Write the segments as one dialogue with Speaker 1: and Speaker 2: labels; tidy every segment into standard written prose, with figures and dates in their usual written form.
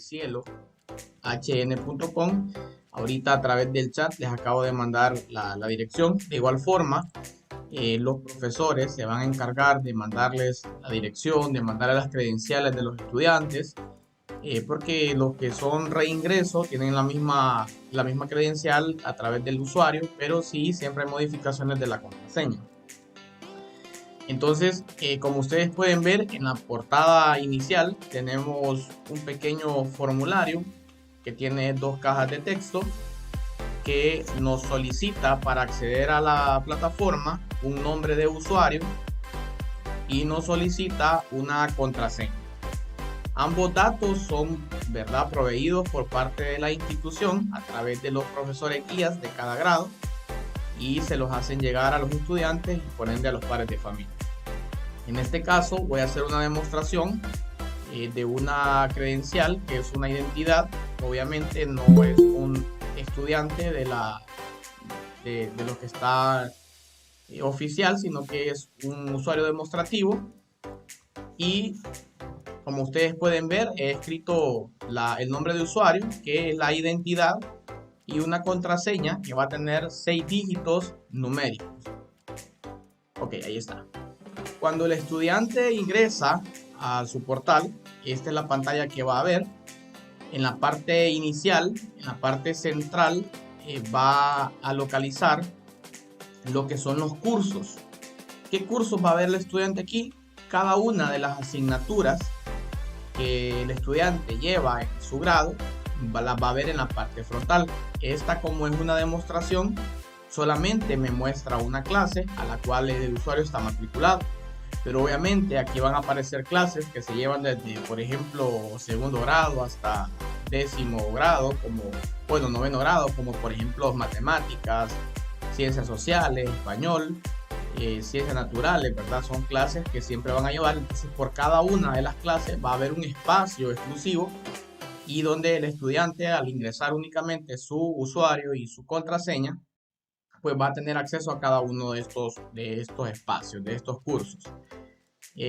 Speaker 1: cielo.hn.com. Ahorita a través del chat les acabo de mandar la dirección. De igual forma, los profesores se van a encargar de mandarles la dirección, de mandarles las credenciales de los estudiantes, porque los que son reingreso tienen la misma credencial a través del usuario, pero sí siempre hay modificaciones de la contraseña. Entonces, como ustedes pueden ver, en la portada inicial tenemos un pequeño formulario que tiene dos cajas de texto que nos solicita para acceder a la plataforma un nombre de usuario y nos solicita una contraseña. Ambos datos son, ¿verdad?, proveídos por parte de la institución a través de los profesores guías de cada grado y se los hacen llegar a los estudiantes y por ende a los padres de familia. En este caso voy a hacer una demostración de una credencial que es una identidad. Obviamente no es un estudiante de lo que está oficial, sino que es un usuario demostrativo. Y como ustedes pueden ver, he escrito el nombre de usuario, que es la identidad, y una contraseña que va a tener 6 dígitos numéricos. Ok, ahí está. Cuando el estudiante ingresa a su portal, esta es la pantalla que va a ver. En la parte inicial, en la parte central, va a localizar lo que son los cursos. ¿Qué cursos va a ver el estudiante aquí? Cada una de las asignaturas que el estudiante lleva en su grado las va a ver en la parte frontal. Esta, como es una demostración, solamente me muestra una clase a la cual el usuario está matriculado. Pero obviamente aquí van a aparecer clases que se llevan desde, por ejemplo, segundo grado hasta décimo grado, noveno grado, como por ejemplo matemáticas, ciencias sociales, español, ciencias naturales, ¿verdad? Son clases que siempre van a llevar. Entonces, por cada una de las clases va a haber un espacio exclusivo y donde el estudiante, al ingresar únicamente su usuario y su contraseña, pues va a tener acceso a cada uno de estos espacios, de estos cursos.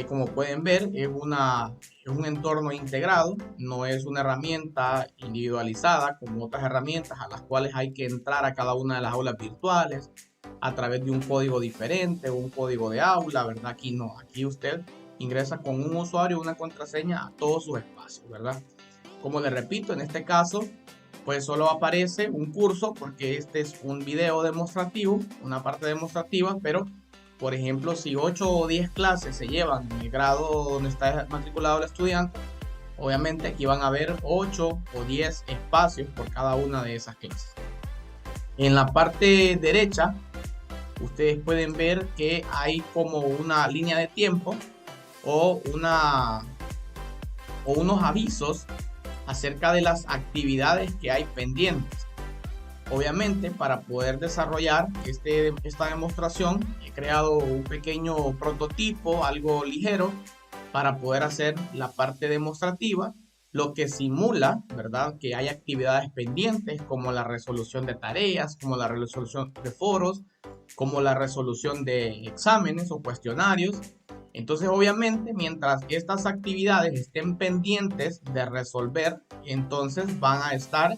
Speaker 1: Como pueden ver, es un entorno integrado, no es una herramienta individualizada como otras herramientas a las cuales hay que entrar a cada una de las aulas virtuales a través de un código diferente, un código de aula, ¿verdad? Aquí no, aquí usted ingresa con un usuario, una contraseña a todos sus espacios, ¿verdad? Como les repito, en este caso, pues solo aparece un curso porque este es un video demostrativo, una parte demostrativa, pero por ejemplo, si 8 o 10 clases se llevan en el grado donde está matriculado el estudiante, obviamente aquí van a haber 8 o 10 espacios por cada una de esas clases. En la parte derecha, ustedes pueden ver que hay como una línea de tiempo o unos avisos acerca de las actividades que hay pendientes. Obviamente, para poder desarrollar esta demostración, he creado un pequeño prototipo, algo ligero, para poder hacer la parte demostrativa, lo que simula, ¿verdad?, que hay actividades pendientes como la resolución de tareas, como la resolución de foros, como la resolución de exámenes o cuestionarios. Entonces, obviamente, mientras estas actividades estén pendientes de resolver, entonces van a estar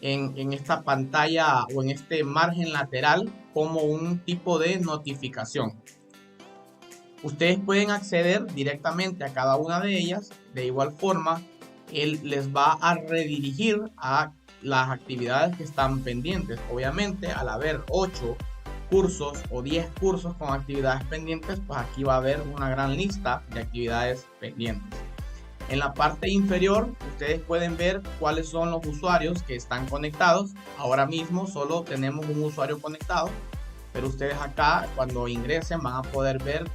Speaker 1: en esta pantalla o en este margen lateral como un tipo de notificación. Ustedes pueden acceder directamente a cada una de ellas. De igual forma, él les va a redirigir a las actividades que están pendientes. Obviamente, al haber 8 cursos o 10 cursos con actividades pendientes, pues aquí va a haber una gran lista de actividades pendientes. En la parte inferior, ustedes pueden ver cuáles son los usuarios que están conectados. Ahora mismo solo tenemos un usuario conectado, pero ustedes acá, cuando ingresen, van a poder ver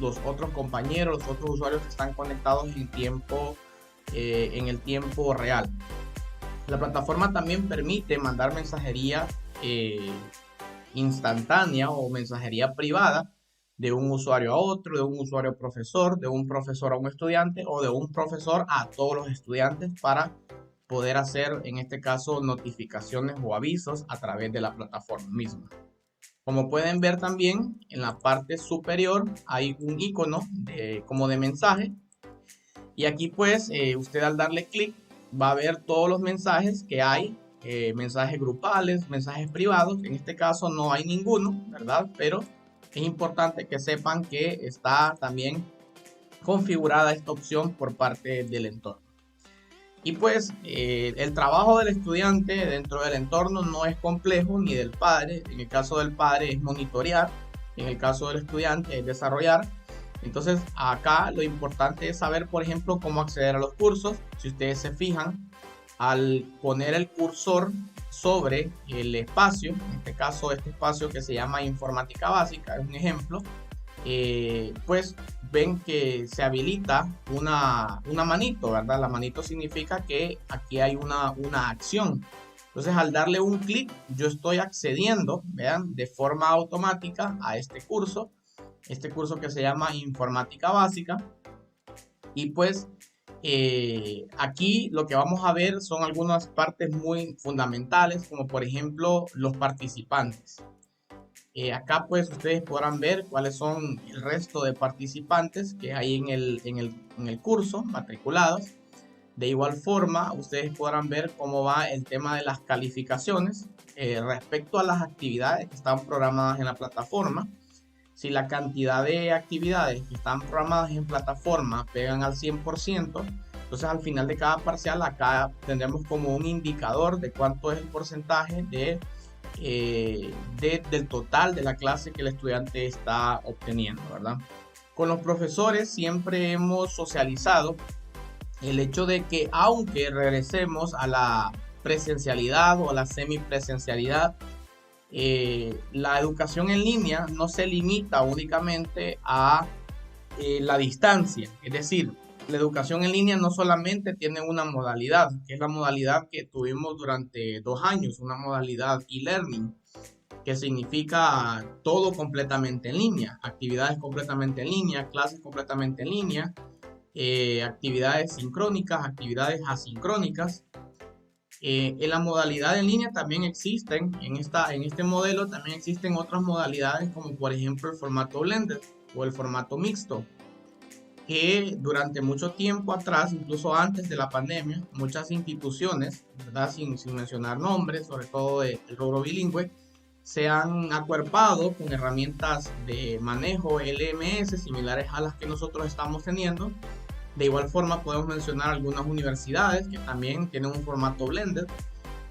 Speaker 1: los otros compañeros, los otros usuarios que están conectados en el tiempo real. La plataforma también permite mandar mensajería instantánea o mensajería privada de un usuario a otro, de un usuario a profesor, de un profesor a un estudiante o de un profesor a todos los estudiantes para poder hacer, en este caso, notificaciones o avisos a través de la plataforma misma. Como pueden ver también, en la parte superior hay un icono como de mensaje y aquí pues usted al darle clic va a ver todos los mensajes que hay, mensajes grupales, mensajes privados. En este caso no hay ninguno, ¿verdad? Pero es importante que sepan que está también configurada esta opción por parte del entorno. Y pues el trabajo del estudiante dentro del entorno no es complejo ni del padre. En el caso del padre es monitorear, en el caso del estudiante es desarrollar. Entonces acá lo importante es saber, por ejemplo, cómo acceder a los cursos. Si ustedes se fijan, al poner el cursor sobre el espacio, en este caso este espacio que se llama informática básica, es un ejemplo, pues ven que se habilita una manito, ¿verdad? La manito significa que aquí hay una acción. Entonces al darle un clic yo estoy accediendo, vean, de forma automática a este curso que se llama informática básica. Y pues aquí lo que vamos a ver son algunas partes muy fundamentales, como por ejemplo los participantes. Acá pues ustedes podrán ver cuáles son el resto de participantes que hay en el curso matriculados. De igual forma, ustedes podrán ver cómo va el tema de las calificaciones respecto a las actividades que están programadas en la plataforma. Si la cantidad de actividades que están programadas en plataforma pegan al 100%, entonces al final de cada parcial acá tendremos como un indicador de cuánto es el porcentaje del total de la clase que el estudiante está obteniendo, ¿verdad? Con los profesores siempre hemos socializado el hecho de que aunque regresemos a la presencialidad o a la semipresencialidad, la educación en línea no se limita únicamente a la distancia. Es decir, la educación en línea no solamente tiene una modalidad, que es la modalidad que tuvimos durante 2 años, una modalidad e-learning, que significa todo completamente en línea, actividades completamente en línea, clases completamente en línea, actividades sincrónicas, actividades asincrónicas. En la modalidad en línea también existen, en este modelo también existen otras modalidades como por ejemplo el formato blended o el formato mixto, que durante mucho tiempo atrás, incluso antes de la pandemia, muchas instituciones, ¿verdad? Sin mencionar nombres, sobre todo del rubro bilingüe, se han acuerpado con herramientas de manejo LMS similares a las que nosotros estamos teniendo. De igual forma podemos mencionar algunas universidades que también tienen un formato blended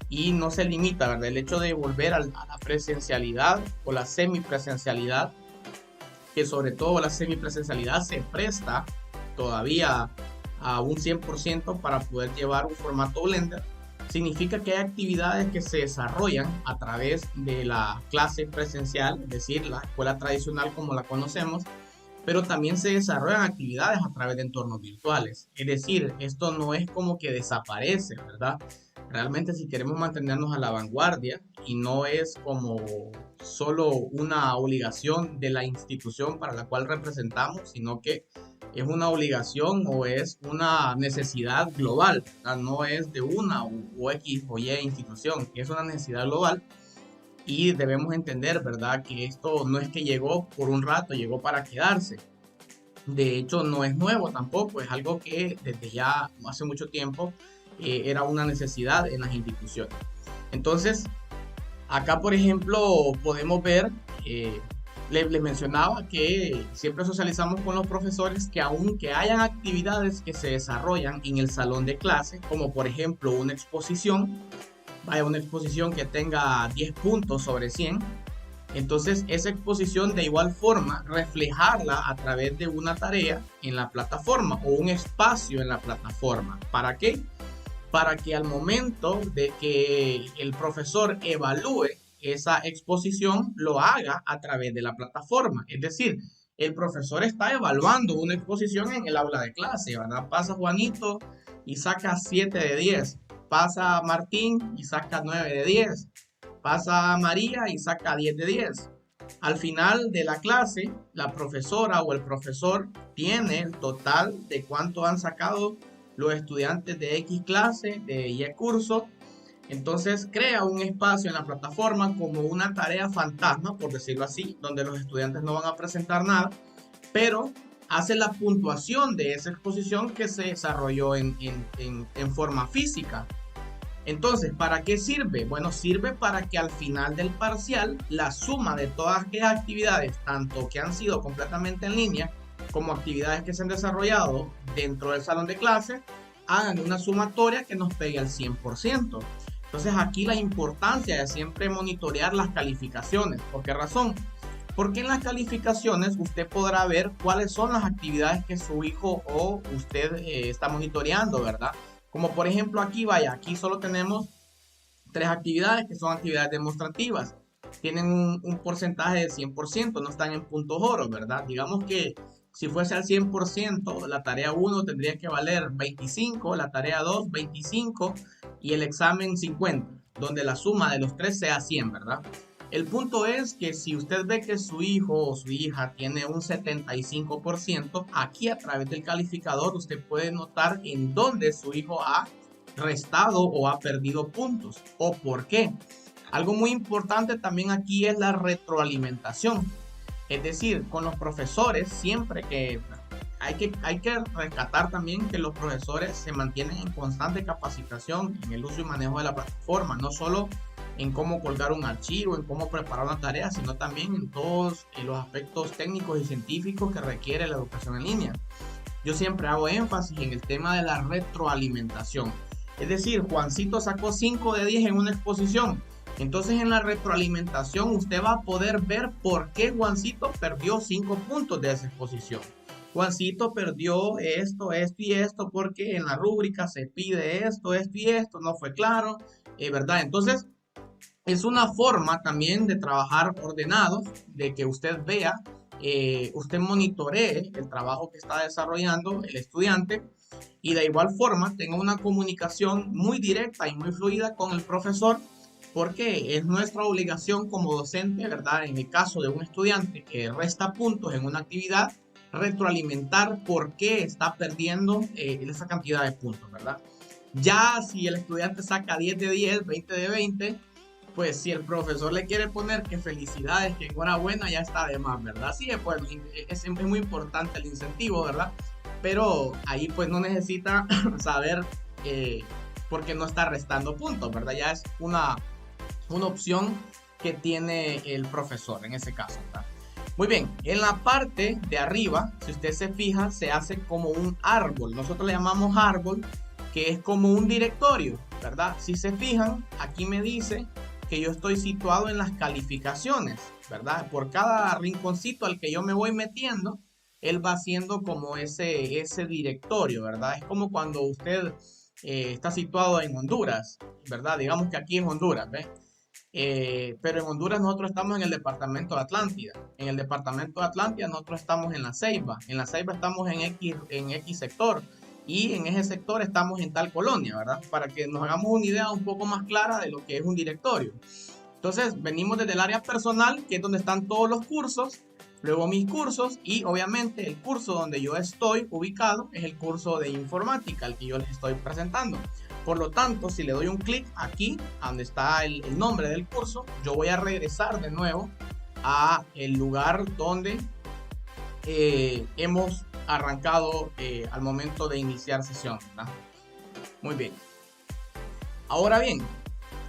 Speaker 1: y no se limita, ¿verdad? El hecho de volver a la presencialidad o la semipresencialidad, que sobre todo la semipresencialidad se presta todavía a un 100% para poder llevar un formato blended, significa que hay actividades que se desarrollan a través de la clase presencial, es decir, la escuela tradicional como la conocemos, pero también se desarrollan actividades a través de entornos virtuales. Es decir, esto no es como que desaparece, ¿verdad? Realmente si queremos mantenernos a la vanguardia y no es como solo una obligación de la institución para la cual representamos, sino que es una obligación o es una necesidad global, ¿verdad? No es de una o X o Y institución, es una necesidad global. Y debemos entender, ¿verdad?, que esto no es que llegó por un rato, llegó para quedarse. De hecho, no es nuevo tampoco, es algo que desde ya hace mucho tiempo era una necesidad en las instituciones. Entonces, acá, por ejemplo, podemos ver, les mencionaba que siempre socializamos con los profesores que aunque hayan actividades que se desarrollan en el salón de clase, como por ejemplo una exposición, una exposición que tenga 10 puntos sobre 100, entonces esa exposición de igual forma reflejarla a través de una tarea en la plataforma o un espacio en la plataforma. ¿Para qué? Para que al momento de que el profesor evalúe esa exposición lo haga a través de la plataforma. Es decir, el profesor está evaluando una exposición en el aula de clase, ¿verdad? Pasa Juanito y saca 7 de 10. Pasa Martín y saca 9 de 10. Pasa María y saca 10 de 10. Al final de la clase, la profesora o el profesor tiene el total de cuánto han sacado los estudiantes de X clase, de Y curso. Entonces crea un espacio en la plataforma como una tarea fantasma, por decirlo así, donde los estudiantes no van a presentar nada, pero hace la puntuación de esa exposición que se desarrolló en forma física. Entonces, ¿para qué sirve? Bueno, sirve para que al final del parcial la suma de todas aquellas actividades, tanto que han sido completamente en línea, como actividades que se han desarrollado dentro del salón de clase, hagan una sumatoria que nos pegue al 100%. Entonces, aquí la importancia de siempre monitorear las calificaciones. ¿Por qué razón? Porque en las calificaciones usted podrá ver cuáles son las actividades que su hijo o usted está monitoreando, ¿verdad? Como por ejemplo aquí, vaya, aquí solo tenemos 3 actividades que son actividades demostrativas. Tienen un porcentaje de 100%, no están en puntos oro, ¿verdad? Digamos que si fuese al 100%, la tarea 1 tendría que valer 25, la tarea 2, 25 y el examen 50, donde la suma de los 3 sea 100, ¿verdad? El punto es que si usted ve que su hijo o su hija tiene un 75%, aquí a través del calificador usted puede notar en dónde su hijo ha restado o ha perdido puntos o por qué. Algo muy importante también aquí es la retroalimentación. Es decir, con los profesores siempre que hay que rescatar también que los profesores se mantienen en constante capacitación en el uso y manejo de la plataforma, no solo en cómo colgar un archivo, en cómo preparar una tarea, sino también en todos los aspectos técnicos y científicos que requiere la educación en línea. Yo siempre hago énfasis en el tema de la retroalimentación. Es decir, Juancito sacó 5 de 10 en una exposición. Entonces en la retroalimentación usted va a poder ver por qué Juancito perdió 5 puntos de esa exposición. Juancito perdió esto, esto y esto porque en la rúbrica se pide esto, esto y esto, no fue claro, ¿verdad? Entonces es una forma también de trabajar ordenado, de que usted vea, usted monitoree el trabajo que está desarrollando el estudiante y de igual forma tenga una comunicación muy directa y muy fluida con el profesor, porque es nuestra obligación como docente, ¿verdad? En el caso de un estudiante que resta puntos en una actividad, retroalimentar por qué está perdiendo esa cantidad de puntos, ¿verdad? Ya si el estudiante saca 10 de 10, 20 de 20, pues si el profesor le quiere poner que felicidades, que enhorabuena, ya está de más, ¿verdad? Sí, pues es muy importante el incentivo, ¿verdad? Pero ahí pues no necesita saber por qué no está restando puntos, ¿verdad? Ya es una opción que tiene el profesor en ese caso, ¿verdad? Muy bien, en la parte de arriba, si usted se fija, se hace como un árbol. Nosotros le llamamos árbol, que es como un directorio, ¿verdad? Si se fijan, aquí me dice que yo estoy situado en las calificaciones, ¿verdad? Por cada rinconcito al que yo me voy metiendo, él va haciendo como ese directorio, ¿verdad? Es como cuando usted está situado en Honduras, ¿verdad? Digamos que aquí es Honduras, ¿ves? Pero en Honduras nosotros estamos en el departamento de Atlántida. En el departamento de Atlántida nosotros estamos en La Ceiba. En La Ceiba estamos en X sector. Y en ese sector estamos en tal colonia, ¿verdad? Para que nos hagamos una idea un poco más clara de lo que es un directorio. Entonces, venimos desde el área personal, que es donde están todos los cursos, luego mis cursos y obviamente el curso donde yo estoy ubicado es el curso de informática, el que yo les estoy presentando. Por lo tanto, si le doy un clic aquí, donde está el nombre del curso, yo voy a regresar de nuevo a el lugar donde hemos arrancado al momento de iniciar sesión, ¿verdad? Muy bien. Ahora bien,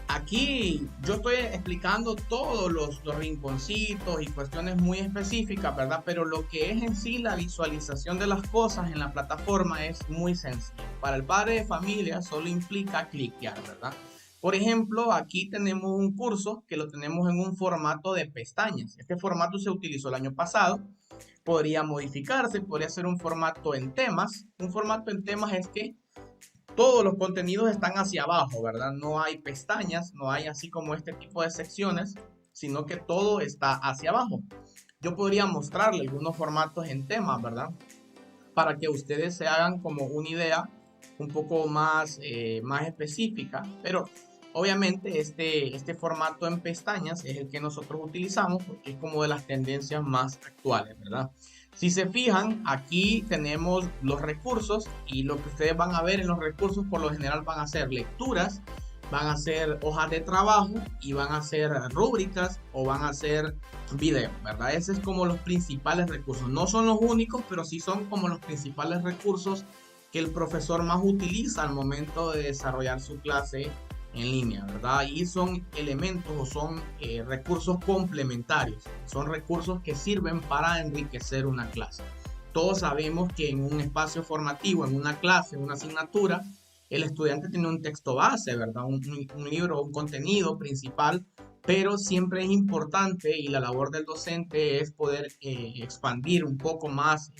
Speaker 1: aquí yo estoy explicando todos los rinconcitos y cuestiones muy específicas, ¿verdad? Pero lo que es en sí la visualización de las cosas en la plataforma es muy sencillo. Para el padre de familia solo implica cliquear, ¿verdad? Por ejemplo, aquí tenemos un curso que lo tenemos en un formato de pestañas. Este formato se utilizó el año pasado. Podría modificarse, podría ser un formato en temas. Un formato en temas es que todos los contenidos están hacia abajo, ¿verdad? No hay pestañas, no hay así como este tipo de secciones, sino que todo está hacia abajo. Yo podría mostrarle algunos formatos en temas, ¿verdad? Para que ustedes se hagan como una idea un poco más específica, pero obviamente este formato en pestañas es el que nosotros utilizamos porque es como de las tendencias más actuales, ¿verdad? Si se fijan, aquí tenemos los recursos y lo que ustedes van a ver en los recursos por lo general van a ser lecturas van a ser hojas de trabajo y van a ser rúbricas o van a ser videos, ¿verdad? Esos es como los principales recursos. No son los únicos, pero sí son como los principales recursos que el profesor más utiliza al momento de desarrollar su clase en línea, ¿verdad? Y son elementos o son recursos complementarios, son recursos que sirven para enriquecer una clase. Todos sabemos que en un espacio formativo, en una clase, en una asignatura, el estudiante tiene un texto base, ¿verdad? Un libro, un contenido principal, pero siempre es importante y la labor del docente es poder expandir un poco más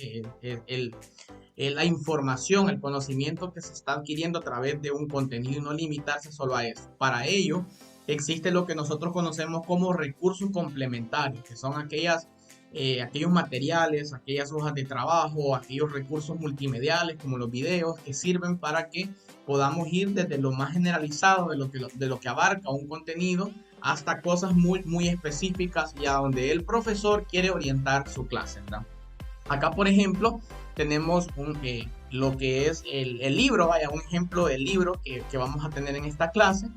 Speaker 1: la información, el conocimiento que se está adquiriendo a través de un contenido y no limitarse solo a eso. Para ello, existe lo que nosotros conocemos como recursos complementarios, que son aquellos materiales, aquellas hojas de trabajo, aquellos recursos multimediales como los videos que sirven para que podamos ir desde lo más generalizado de lo que abarca un contenido hasta cosas muy específicas y a donde el profesor quiere orientar su clase, ¿verdad? Acá, por ejemplo, tenemos lo que es el libro, vaya, un ejemplo del libro que vamos a tener en esta clase.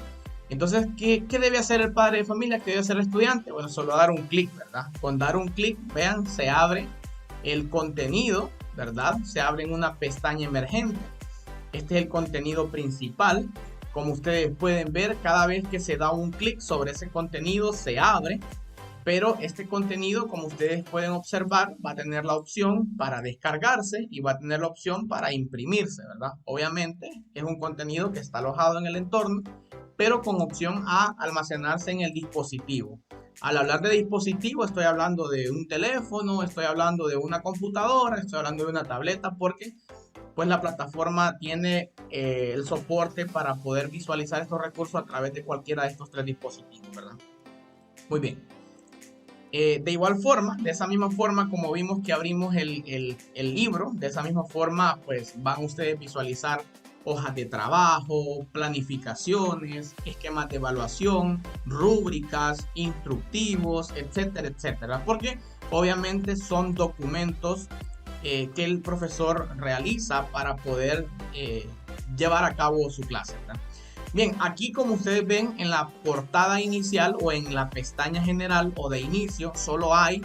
Speaker 1: Entonces, ¿qué debe hacer el padre de familia? ¿Qué debe hacer el estudiante? Bueno, solo dar un clic, ¿verdad? Con dar un clic, vean, se abre el contenido, ¿verdad? Se abre en una pestaña emergente. Este es el contenido principal. Como ustedes pueden ver, cada vez que se da un clic sobre ese contenido, se abre. Pero este contenido, como ustedes pueden observar, va a tener la opción para descargarse y va a tener la opción para imprimirse, ¿verdad? Obviamente es un contenido que está alojado en el entorno, pero con opción a almacenarse en el dispositivo. Al hablar de dispositivo, estoy hablando de un teléfono, estoy hablando de una computadora, estoy hablando de una tableta, porque pues la plataforma tiene el soporte para poder visualizar estos recursos a través de cualquiera de estos tres dispositivos, ¿verdad? Muy bien. De igual forma, de esa misma forma como vimos que abrimos el libro, de esa misma forma pues van ustedes a visualizar hojas de trabajo, planificaciones, esquemas de evaluación, rúbricas, instructivos, etcétera, etcétera. Porque obviamente son documentos que el profesor realiza para poder llevar a cabo su clase, ¿verdad? Bien, aquí como ustedes ven en la portada inicial o en la pestaña general o de inicio, solo hay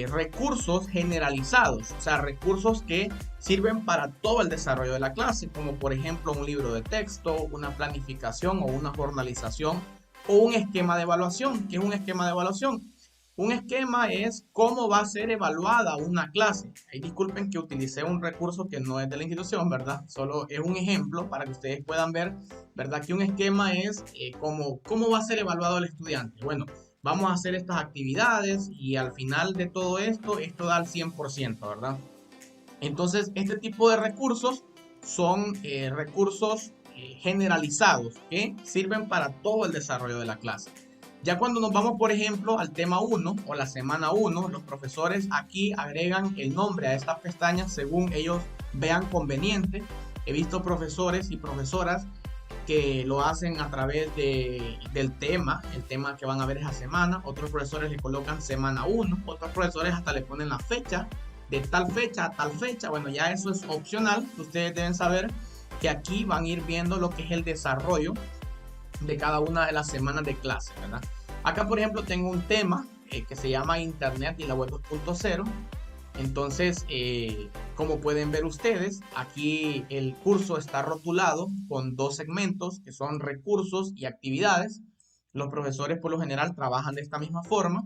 Speaker 1: recursos generalizados, o sea, recursos que sirven para todo el desarrollo de la clase, como por ejemplo un libro de texto, una planificación o una jornalización o un esquema de evaluación. ¿Qué es un esquema de evaluación? Un esquema es cómo va a ser evaluada una clase. Ahí disculpen que utilicé un recurso que no es de la institución, ¿verdad? Solo es un ejemplo para que ustedes puedan ver, ¿verdad? Que un esquema es cómo va a ser evaluado el estudiante. Bueno, vamos a hacer estas actividades y al final de todo esto da el 100%, ¿verdad? Entonces, este tipo de recursos son recursos generalizados que sirven para todo el desarrollo de la clase. Ya cuando nos vamos, por ejemplo, al tema 1 o la semana 1, los profesores aquí agregan el nombre a estas pestañas según ellos vean conveniente. He visto profesores y profesoras que lo hacen a través del tema, el tema que van a ver esa semana. Otros profesores le colocan semana 1, otros profesores hasta le ponen la fecha, de tal fecha a tal fecha. Bueno, ya eso es opcional. Ustedes deben saber que aquí van a ir viendo lo que es el desarrollo de cada una de las semanas de clase, ¿verdad? Acá, por ejemplo, tengo un tema que se llama Internet y la web 2.0. Entonces, como pueden ver ustedes, aquí el curso está rotulado con dos segmentos que son recursos y actividades. Los profesores por lo general trabajan de esta misma forma.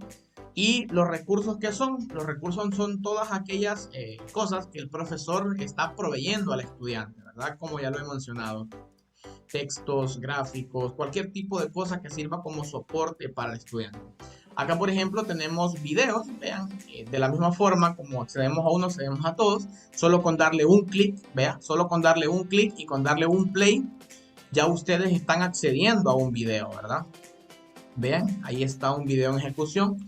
Speaker 1: Y los recursos, ¿qué son? Los recursos son todas aquellas cosas que el profesor está proveyendo al estudiante, ¿verdad? Como ya lo he mencionado. Textos, gráficos, cualquier tipo de cosa que sirva como soporte para el estudiante. Acá, por ejemplo, tenemos videos, vean, de la misma forma como accedemos a uno, accedemos a todos, solo con darle un clic, vean, solo con darle un clic y con darle un play, ya ustedes están accediendo a un video, ¿verdad? Vean, ahí está un video en ejecución,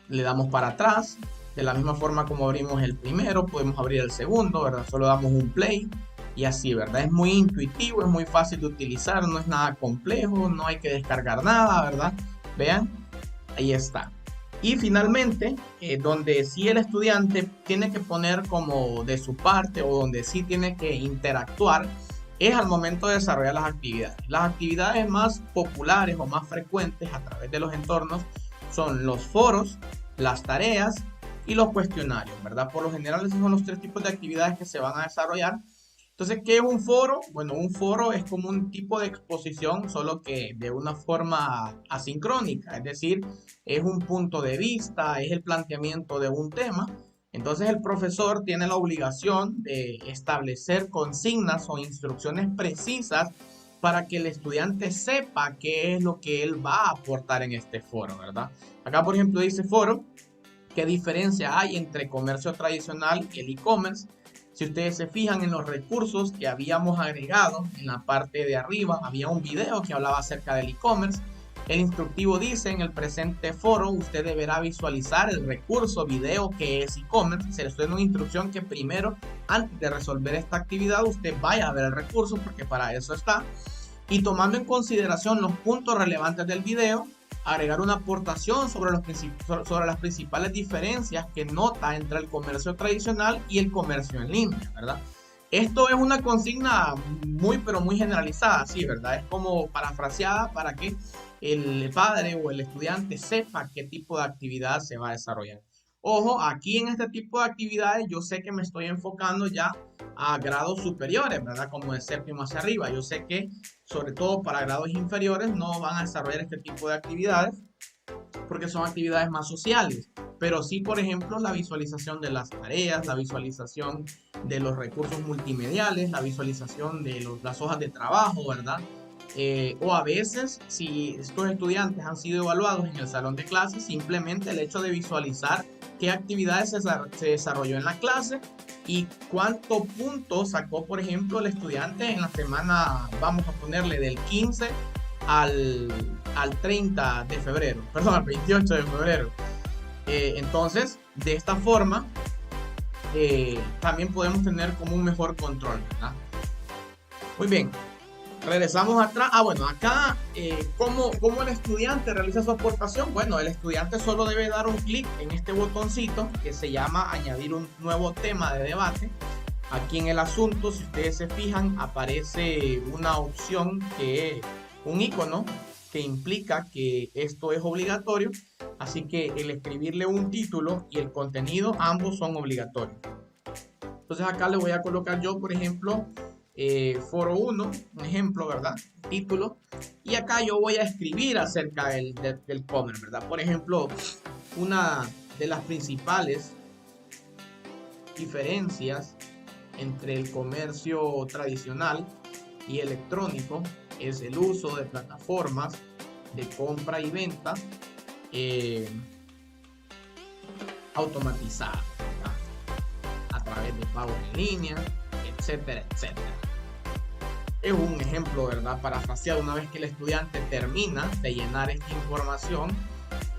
Speaker 1: le damos para atrás, de la misma forma como abrimos el primero, podemos abrir el segundo, ¿verdad? Solo damos un play. Y así, ¿verdad? Es muy intuitivo, es muy fácil de utilizar, no es nada complejo, no hay que descargar nada, ¿verdad? Vean, ahí está. Y finalmente, donde sí el estudiante tiene que poner como de su parte o donde sí tiene que interactuar, es al momento de desarrollar las actividades. Las actividades más populares o más frecuentes a través de los entornos son los foros, las tareas y los cuestionarios, ¿verdad? Por lo general esos son los tres tipos de actividades que se van a desarrollar. Entonces, ¿qué es un foro? Bueno, un foro es como un tipo de exposición, solo que de una forma asincrónica, es decir, es un punto de vista, es el planteamiento de un tema. Entonces, el profesor tiene la obligación de establecer consignas o instrucciones precisas para que el estudiante sepa qué es lo que él va a aportar en este foro, ¿verdad? Acá, por ejemplo, dice foro. ¿Qué diferencia hay entre comercio tradicional y el e-commerce? Si ustedes se fijan en los recursos que habíamos agregado en la parte de arriba, había un video que hablaba acerca del e-commerce. El instructivo dice: en el presente foro usted deberá visualizar el recurso video que es e-commerce. Se le está dando una instrucción que primero, antes de resolver esta actividad, usted vaya a ver el recurso, porque para eso está. Y tomando en consideración los puntos relevantes del video, agregar una aportación sobre las principales diferencias que nota entre el comercio tradicional y el comercio en línea, ¿verdad? Esto es una consigna muy, pero muy generalizada, sí, ¿verdad? Es como parafraseada para que el padre o el estudiante sepa qué tipo de actividad se va a desarrollar. Ojo, aquí en este tipo de actividades yo sé que me estoy enfocando ya a grados superiores, ¿verdad? Como de séptimo hacia arriba. Yo sé que sobre todo para grados inferiores no van a desarrollar este tipo de actividades porque son actividades más sociales. Pero sí, por ejemplo, la visualización de las tareas, la visualización de los recursos multimediales, la visualización de las hojas de trabajo, ¿verdad? O a veces, si estos estudiantes han sido evaluados en el salón de clases, simplemente el hecho de visualizar qué actividades se desarrolló en la clase y cuántos puntos sacó, por ejemplo, el estudiante en la semana, vamos a ponerle del 15 al 30 de febrero, perdón, al 28 de febrero. Entonces, de esta forma, también podemos tener como un mejor control, ¿verdad? Muy bien. Regresamos atrás. Bueno, acá, ¿cómo el estudiante realiza su aportación? Bueno, el estudiante solo debe dar un clic en este botoncito que se llama añadir un nuevo tema de debate. Aquí en el asunto, si ustedes se fijan, aparece una opción un icono que implica que esto es obligatorio. Así que el escribirle un título y el contenido, ambos son obligatorios. Entonces acá le voy a colocar yo, por ejemplo, foro 1, un ejemplo, ¿verdad? Título. Y acá yo voy a escribir acerca del comer, ¿verdad? Por ejemplo, una de las principales diferencias entre el comercio tradicional y electrónico es el uso de plataformas de compra y venta automatizadas, ¿verdad? A través de pagos en línea, etcétera, etcétera. Es un ejemplo, ¿verdad? Parafraseado. Una vez que el estudiante termina de llenar esta información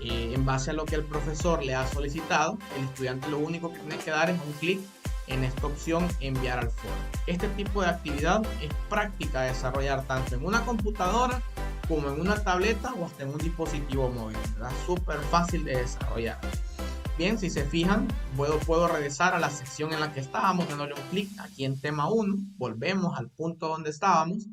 Speaker 1: en base a lo que el profesor le ha solicitado, el estudiante lo único que tiene que dar es un clic en esta opción enviar al foro. Este tipo de actividad es práctica de desarrollar tanto en una computadora como en una tableta o hasta en un dispositivo móvil, ¿verdad? Súper fácil de desarrollar. Bien, si se fijan, puedo regresar a la sección en la que estábamos, dándole un clic aquí en tema 1, volvemos al punto donde estábamos.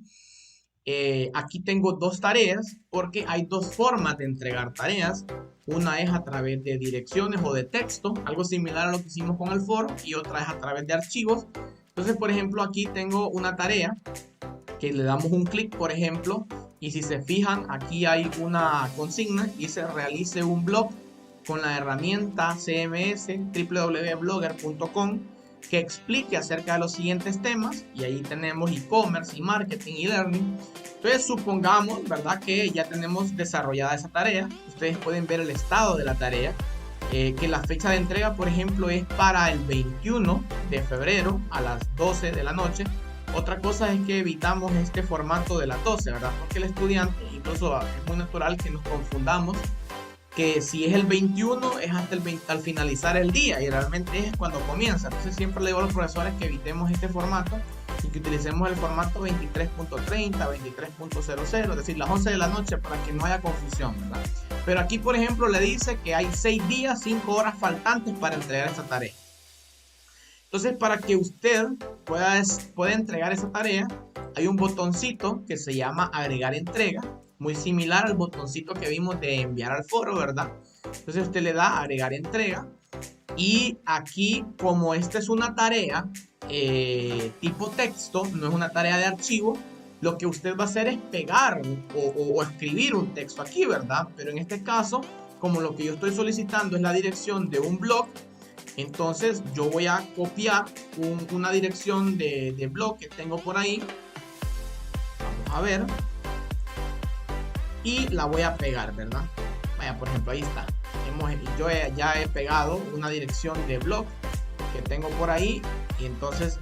Speaker 1: Aquí tengo dos tareas porque hay dos formas de entregar tareas. Una es a través de direcciones o de texto, algo similar a lo que hicimos con el foro, y otra es a través de archivos. Entonces, por ejemplo, aquí tengo una tarea que le damos un clic, por ejemplo, y si se fijan, aquí hay una consigna y dice realice un blog con la herramienta CMS www.blogger.com que explique acerca de los siguientes temas, y ahí tenemos e-commerce y marketing y learning. Entonces supongamos, ¿verdad?, que ya tenemos desarrollada esa tarea. Ustedes pueden ver el estado de la tarea, que la fecha de entrega, por ejemplo, es para el 21 de febrero a las 12 de la noche. Otra cosa es que evitamos este formato de las 12, ¿verdad? Porque el estudiante, incluso es muy natural que nos confundamos, que si es el 21 es hasta al finalizar el día y realmente es cuando comienza. Entonces siempre le digo a los profesores que evitemos este formato y que utilicemos el formato 23.30, 23.00, es decir, las 11 de la noche, para que no haya confusión, ¿verdad? Pero aquí, por ejemplo, le dice que hay 6 días, 5 horas faltantes para entregar esta tarea. Entonces, para que usted pueda entregar esa tarea, hay un botoncito que se llama agregar entrega, muy similar al botoncito que vimos de enviar al foro, ¿verdad? Entonces usted le da agregar entrega y aquí, como esta es una tarea tipo texto, no es una tarea de archivo, lo que usted va a hacer es pegar o escribir un texto aquí, ¿verdad? Pero en este caso, como lo que yo estoy solicitando es la dirección de un blog, entonces yo voy a copiar una dirección de blog que tengo por ahí. Vamos a ver. Y la voy a pegar, ¿verdad? Vaya, por ejemplo, ahí está. Yo ya he pegado una dirección de blog que tengo por ahí. Y entonces,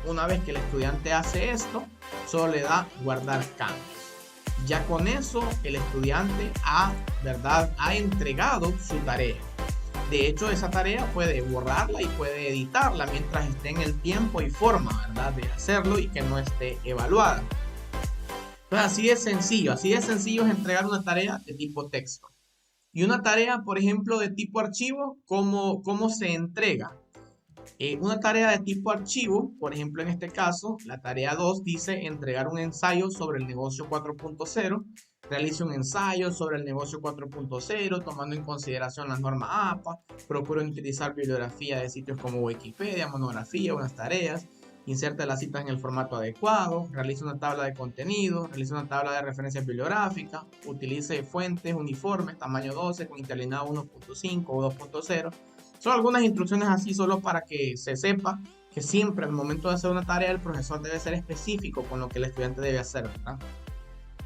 Speaker 1: una vez que el estudiante hace esto, solo le da guardar cambios. Ya con eso, el estudiante ¿verdad? Ha entregado su tarea. De hecho, esa tarea puede borrarla y puede editarla mientras esté en el tiempo y forma, ¿verdad? De hacerlo y que no esté evaluada. Entonces, así de sencillo es entregar una tarea de tipo texto. Y una tarea, por ejemplo, de tipo archivo, ¿cómo se entrega? Una tarea de tipo archivo, por ejemplo, en este caso, la tarea 2 dice entregar un ensayo sobre el negocio 4.0. Realice un ensayo sobre el negocio 4.0 tomando en consideración las normas APA. Procure utilizar bibliografía de sitios como Wikipedia, monografía, unas tareas. Inserte las citas en el formato adecuado. Realice una tabla de contenido. Realice una tabla de referencias bibliográficas. Utilice fuentes uniformes, tamaño 12 con interlineado 1.5 o 2.0. Son algunas instrucciones así solo para que se sepa que siempre al momento de hacer una tarea el profesor debe ser específico con lo que el estudiante debe hacer, ¿verdad?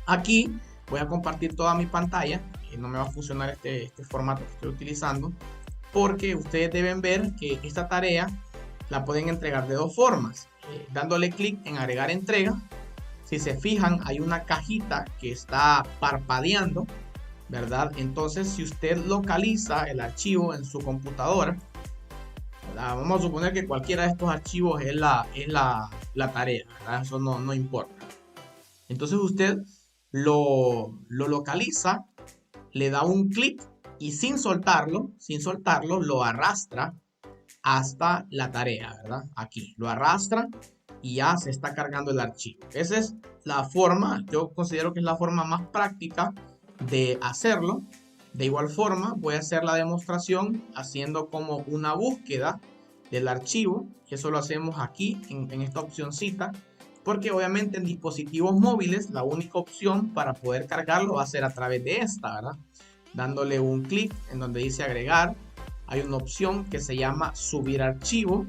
Speaker 1: Aquí voy a compartir toda mi pantalla. No me va a funcionar este formato que estoy utilizando porque ustedes deben ver que esta tarea la pueden entregar de dos formas. Dándole clic en agregar entrega. Si se fijan, hay una cajita que está parpadeando, ¿verdad? Entonces, si usted localiza el archivo en su computadora, ¿verdad? Vamos a suponer que cualquiera de estos archivos es la tarea, ¿verdad? Eso no importa. Entonces usted lo localiza, le da un clic y sin soltarlo, lo arrastra hasta la tarea, ¿verdad? Aquí lo arrastra y ya se está cargando el archivo. Esa es la forma, yo considero que es la forma más práctica de hacerlo. De igual forma, voy a hacer la demostración haciendo como una búsqueda del archivo. Eso lo hacemos aquí en esta opcióncita, porque obviamente en dispositivos móviles la única opción para poder cargarlo va a ser a través de esta, ¿verdad? Dándole un clic en donde dice agregar. Hay una opción que se llama subir archivo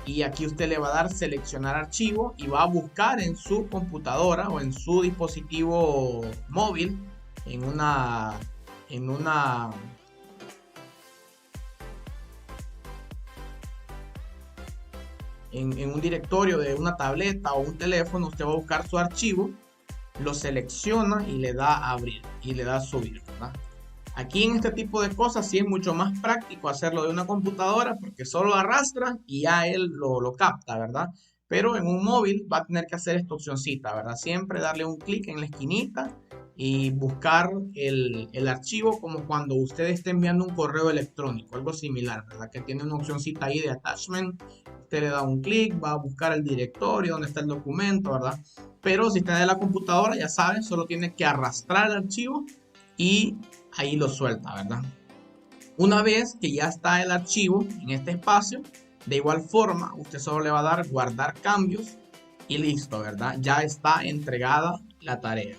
Speaker 1: y aquí usted le va a dar seleccionar archivo y va a buscar en su computadora o en su dispositivo móvil en un directorio de una tableta o un teléfono. Usted va a buscar su archivo, lo selecciona y le da a abrir y le da a subir, ¿verdad? Aquí en este tipo de cosas sí es mucho más práctico hacerlo de una computadora porque solo arrastra y ya él lo capta, ¿verdad? Pero en un móvil va a tener que hacer esta opcióncita, ¿verdad? Siempre darle un clic en la esquinita y buscar el archivo como cuando usted esté enviando un correo electrónico, algo similar, ¿verdad? Que tiene una opcióncita ahí de attachment. Usted le da un clic, va a buscar el directorio donde está el documento, ¿verdad? Pero si está de la computadora, ya saben, solo tiene que arrastrar el archivo y ahí lo suelta, ¿verdad? Una vez que ya está el archivo en este espacio, de igual forma, usted solo le va a dar guardar cambios y listo, ¿verdad? Ya está entregada la tarea.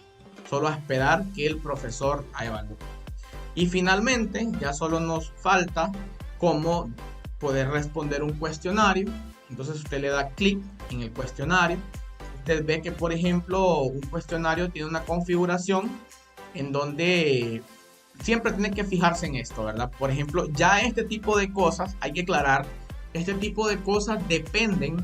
Speaker 1: Solo a esperar que el profesor evalúe. Y finalmente, ya solo nos falta cómo poder responder un cuestionario. Entonces usted le da clic en el cuestionario. Usted ve que, por ejemplo, un cuestionario tiene una configuración en donde siempre tiene que fijarse en esto, ¿verdad? Por ejemplo, ya este tipo de cosas, hay que aclarar, este tipo de cosas dependen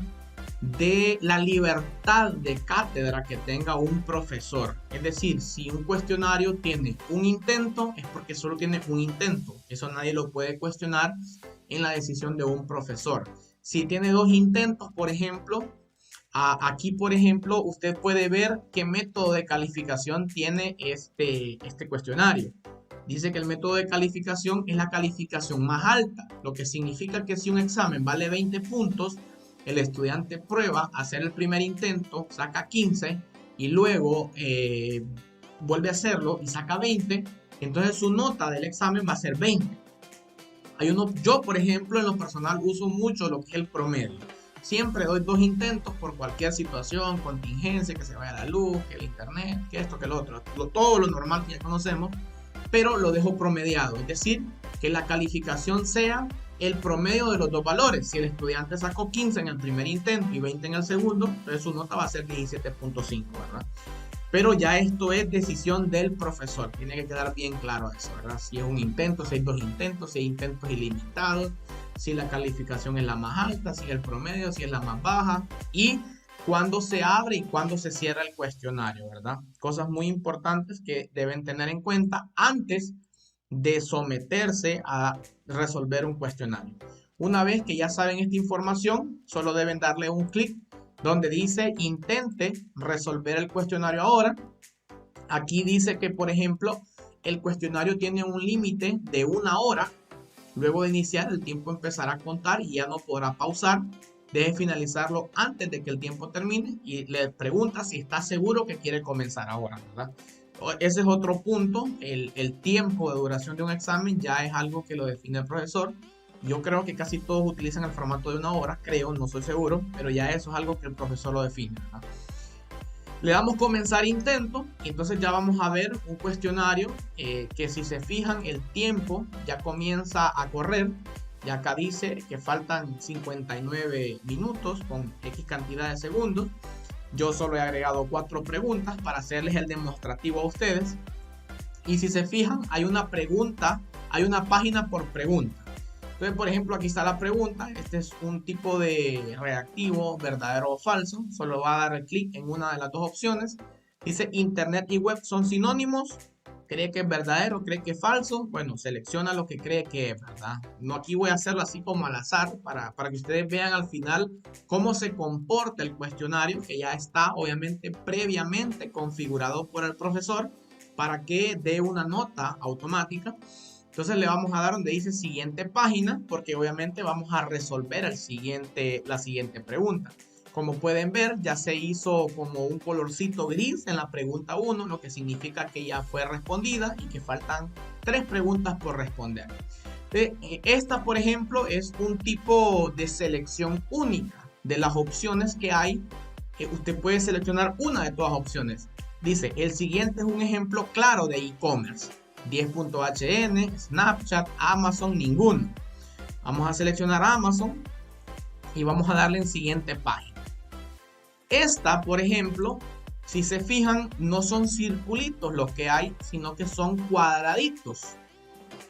Speaker 1: de la libertad de cátedra que tenga un profesor. Es decir, si un cuestionario tiene un intento, es porque solo tiene un intento. Eso nadie lo puede cuestionar en la decisión de un profesor. Si tiene dos intentos, por ejemplo, aquí, por ejemplo, usted puede ver qué método de calificación tiene este cuestionario. Dice que el método de calificación es la calificación más alta, lo que significa que si un examen vale 20 puntos, el estudiante prueba a hacer el primer intento, saca 15 y luego vuelve a hacerlo y saca 20, entonces su nota del examen va a ser 20. Yo, por ejemplo, en lo personal uso mucho lo que es el promedio. Siempre doy 2 intentos por cualquier situación, contingencia, que se vaya la luz, que el internet, que esto, que lo otro, todo lo normal que ya conocemos, pero lo dejo promediado, es decir, que la calificación sea el promedio de los dos valores. Si el estudiante sacó 15 en el primer intento y 20 en el segundo, entonces su nota va a ser 17.5, ¿verdad? Pero ya esto es decisión del profesor, tiene que quedar bien claro eso, ¿verdad? Si es un intento, si hay 2 intentos, si hay intentos ilimitados, si la calificación es la más alta, si es el promedio, si es la más baja y cuándo se abre y cuándo se cierra el cuestionario, ¿verdad? Cosas muy importantes que deben tener en cuenta antes de someterse a resolver un cuestionario. Una vez que ya saben esta información, solo deben darle un clic donde dice intente resolver el cuestionario ahora. Aquí dice que, por ejemplo, el cuestionario tiene un límite de 1 hora. Luego de iniciar, el tiempo empezará a contar y ya no podrá pausar. Debe finalizarlo antes de que el tiempo termine y le pregunta si está seguro que quiere comenzar ahora, ¿verdad? Ese es otro punto, el tiempo de duración de un examen ya es algo que lo define el profesor. Yo creo que casi todos utilizan el formato de 1 hora, creo, no soy seguro, pero ya eso es algo que el profesor lo define, ¿verdad? Le damos comenzar intento y entonces ya vamos a ver un cuestionario que si se fijan el tiempo ya comienza a correr. Ya acá dice que faltan 59 minutos con X cantidad de segundos. Yo solo he agregado 4 preguntas para hacerles el demostrativo a ustedes. Y si se fijan, hay una pregunta, hay una página por pregunta. Entonces, por ejemplo, aquí está la pregunta. Este es un tipo de reactivo, verdadero o falso. Solo va a dar clic en una de las dos opciones. Dice, Internet y web son sinónimos. ¿Cree que es verdadero? ¿Cree que es falso? Bueno, selecciona lo que cree que es, ¿verdad? No, aquí voy a hacerlo así como al azar para que ustedes vean al final cómo se comporta el cuestionario, que ya está obviamente previamente configurado por el profesor para que dé una nota automática. Entonces le vamos a dar donde dice siguiente página, porque obviamente vamos a resolver la siguiente pregunta. Como pueden ver, ya se hizo como un colorcito gris en la pregunta 1, lo que significa que ya fue respondida y que faltan 3 preguntas por responder. Esta, por ejemplo, es un tipo de selección única de las opciones que hay. Usted puede seleccionar una de todas las opciones. Dice, el siguiente es un ejemplo claro de e-commerce. 10.hn, Snapchat, Amazon, ninguno. Vamos a seleccionar Amazon y vamos a darle en siguiente página. Esta, por ejemplo, si se fijan, no son circulitos los que hay, sino que son cuadraditos.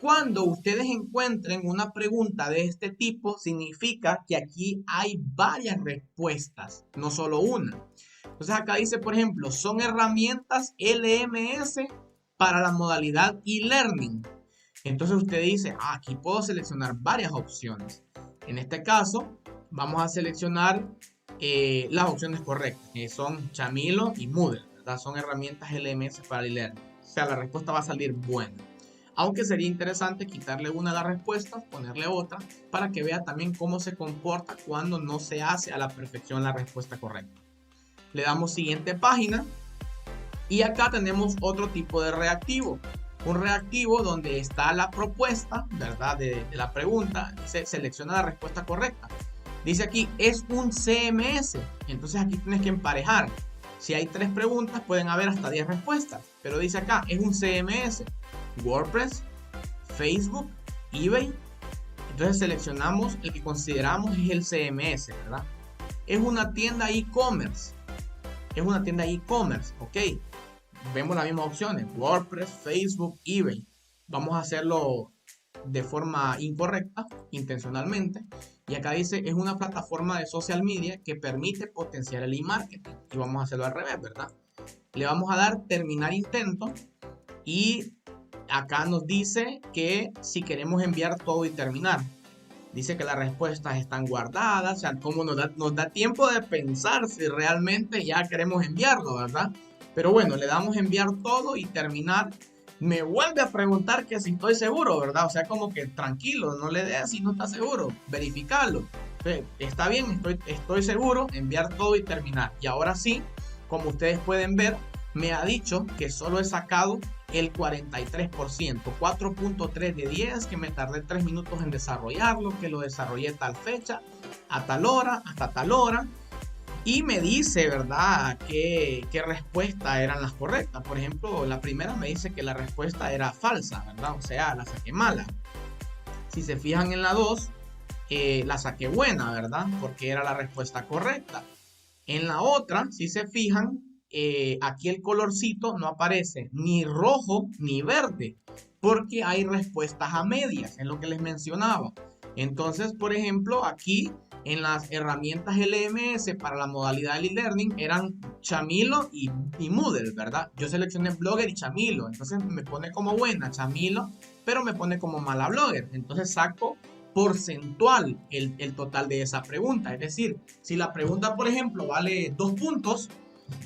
Speaker 1: Cuando ustedes encuentren una pregunta de este tipo, significa que aquí hay varias respuestas, no solo una. Entonces acá dice, por ejemplo, son herramientas LMS para la modalidad e-learning. Entonces usted dice, aquí puedo seleccionar varias opciones. En este caso, vamos a seleccionar las opciones correctas, que son Chamilo y Moodle, ¿verdad? Son herramientas LMS para el e-learning. O sea, la respuesta va a salir buena. Aunque sería interesante quitarle una de las respuestas, ponerle otra, para que vea también cómo se comporta cuando no se hace a la perfección la respuesta correcta. Le damos siguiente página. Y acá tenemos otro tipo de reactivo. Un reactivo donde está la propuesta, ¿verdad? De la pregunta. Se selecciona la respuesta correcta. Dice aquí, es un CMS. Entonces aquí tienes que emparejar. Si hay 3 preguntas, pueden haber hasta 10 respuestas. Pero dice acá, es un CMS. WordPress, Facebook, eBay. Entonces seleccionamos el que consideramos es el CMS, ¿verdad? Es una tienda e-commerce. Es una tienda e-commerce, ok. Vemos las mismas opciones, WordPress, Facebook, eBay. Vamos a hacerlo de forma incorrecta, intencionalmente. Y acá dice, es una plataforma de social media que permite potenciar el e-marketing. Y vamos a hacerlo al revés, ¿verdad? Le vamos a dar terminar intento. Y acá nos dice que si queremos enviar todo y terminar. Dice que las respuestas están guardadas. O sea, como nos da tiempo de pensar si realmente ya queremos enviarlo, ¿verdad? Pero bueno, le damos enviar todo y terminar. me vuelve a preguntar que si estoy seguro, ¿verdad? O sea, como que tranquilo, no le des si no está seguro, verificarlo. Está bien, estoy seguro, enviar todo y terminar. Y ahora sí, como ustedes pueden ver, me ha dicho que solo he sacado el 43%, 4.3 de 10, que me tardé 3 minutos en desarrollarlo, que lo desarrollé tal fecha, a tal hora, hasta tal hora. Y me dice, ¿verdad?, qué respuesta eran las correctas. Por ejemplo, la primera me dice que la respuesta era falsa, ¿verdad? O sea, la saqué mala. Si se fijan en la 2, la saqué buena, ¿verdad? Porque era la respuesta correcta. En la otra, si se fijan, aquí el colorcito no aparece ni rojo ni verde, porque hay respuestas a medias, en lo que les mencionaba. Entonces, por ejemplo, aquí en las herramientas LMS para la modalidad de e-learning eran Chamilo y Moodle, ¿verdad? Yo seleccioné Blogger y Chamilo, entonces me pone como buena Chamilo, pero me pone como mala Blogger. Entonces saco porcentual el total de esa pregunta. Es decir, si la pregunta, por ejemplo, vale 2 puntos,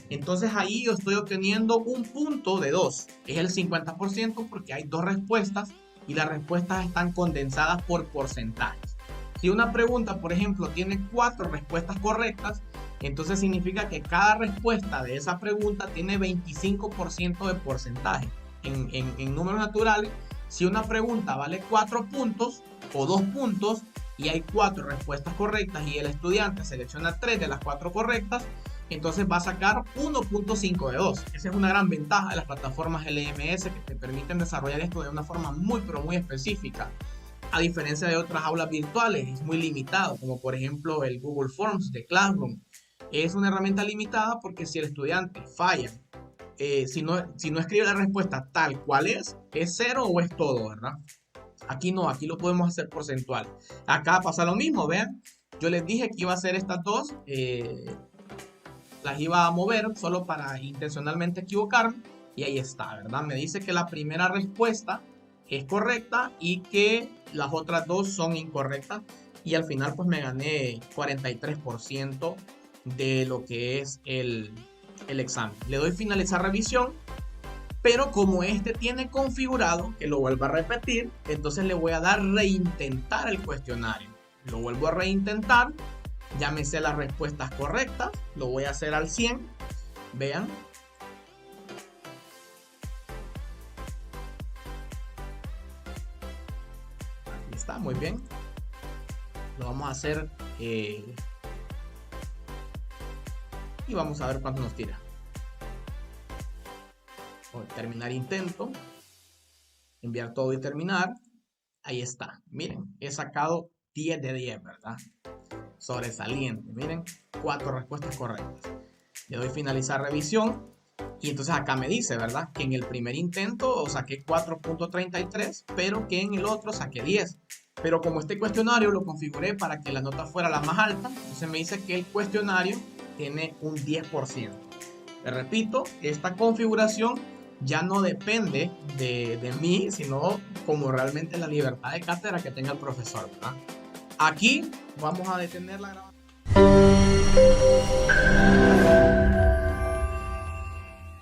Speaker 1: entonces ahí yo estoy obteniendo un punto de 2. Es el 50% porque hay dos respuestas y las respuestas están condensadas por porcentajes. Si una pregunta, por ejemplo, tiene 4 respuestas correctas, entonces significa que cada respuesta de esa pregunta tiene 25% de porcentaje. En números naturales, si una pregunta vale 4 puntos o 2 puntos y hay 4 respuestas correctas y el estudiante selecciona 3 de las 4 correctas, entonces va a sacar 1.5 de 2. Esa es una gran ventaja de las plataformas LMS que te permiten desarrollar esto de una forma muy pero muy específica. A diferencia de otras aulas virtuales, es muy limitado, como por ejemplo el Google Forms de Classroom. Es una herramienta limitada porque si el estudiante falla, si no escribe la respuesta tal cual es 0 o es todo, ¿verdad? Aquí no, aquí lo podemos hacer porcentual. Acá pasa lo mismo, vean. Yo les dije que iba a hacer estas dos, las iba a mover solo para intencionalmente equivocarme. Y ahí está, ¿verdad? Me dice que la primera respuesta es correcta y que las otras dos son incorrectas. Y al final pues me gané 43% de lo que es el examen. Le doy finalizar revisión. Pero como este tiene configurado que lo vuelva a repetir, entonces le voy a dar reintentar el cuestionario. Lo vuelvo a reintentar. Ya me sé las respuestas correctas. Lo voy a hacer al 100. Vean. Aquí está, muy bien. Lo vamos a hacer. Y vamos a ver cuánto nos tira. Terminar intento, enviar todo y terminar. Ahí está, miren, he sacado 10 de 10, ¿verdad? Sobresaliente, miren, 4 respuestas correctas. Le doy finalizar revisión y entonces acá me dice, ¿verdad? Que en el primer intento saqué 4.33, pero que en el otro saqué 10. Pero como este cuestionario lo configuré para que la nota fuera la más alta, entonces me dice que el cuestionario tiene un 10%. Le repito, esta configuración ya no depende de mí, sino como realmente la libertad de cátedra que tenga el profesor, ¿verdad? Aquí vamos a detener la grabación.